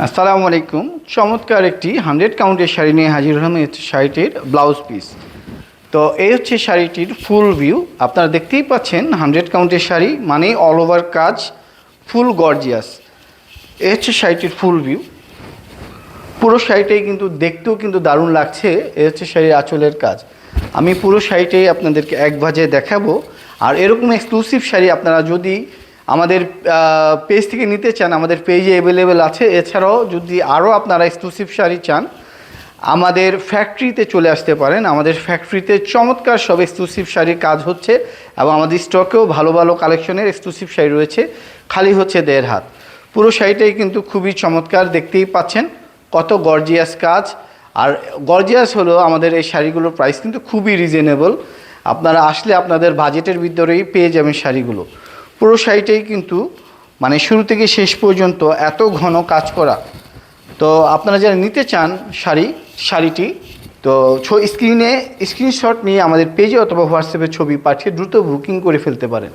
আসসালামু আলাইকুম। চমৎকার একটি 100 কাউন্টের শাড়ি নিয়ে হাজির হলাম। এই হচ্ছে শাড়িটির ব্লাউজ পিস। তো এই হচ্ছে শাড়িটির ফুল ভিউ। আপনারা দেখতেই পাচ্ছেন 100 কাউন্টের শাড়ি মানে অল ওভার কাজ, ফুল গর্জিয়াস। এই হচ্ছে শাড়িটির ফুল ভিউ। পুরো শাড়িটাই কিন্তু দেখতেও কিন্তু দারুণ লাগছে। এই হচ্ছে শাড়ির আঁচলের কাজ। আমি পুরো শাড়িটাই আপনাদেরকে এক ভাঁজে দেখাবো। আর এরকম এক্সক্লুসিভ শাড়ি আপনারা যদি আমাদের পেজ থেকে নিতে চান, আমাদের পেজে অ্যাভেলেবেল আছে। এছাড়াও যদি আরও আপনারা এক্সক্লুসিভ শাড়ি চান, আমাদের ফ্যাক্টরিতে চলে আসতে পারেন। আমাদের ফ্যাক্টরিতে চমৎকার সব এক্সক্লুসিভ শাড়ির কাজ হচ্ছে এবং আমাদের স্টকেও ভালো ভালো কালেকশনের এক্সক্লুসিভ শাড়ি রয়েছে। খালি হচ্ছে 1.5 হাত। পুরো শাড়িটাই কিন্তু খুবই চমৎকার, দেখতেই পাচ্ছেন কত গর্জিয়াস কাজ। আর গর্জিয়াস হলো আমাদের এই শাড়িগুলোর প্রাইস কিন্তু খুবই রিজনেবল। আপনারা আসলে আপনাদের বাজেটের ভিতরেই পেয়ে যাবেন শাড়িগুলো। পুরো শাড়িটাই কিন্তু মানে শুরু থেকে শেষ পর্যন্ত এত ঘন কাজ করা। তো আপনারা যারা নিতে চান শাড়িটি, তো স্ক্রিনশট নিয়ে আমাদের পেজে অথবা হোয়াটসঅ্যাপে ছবি পাঠিয়ে দ্রুত বুকিং করে ফেলতে পারেন।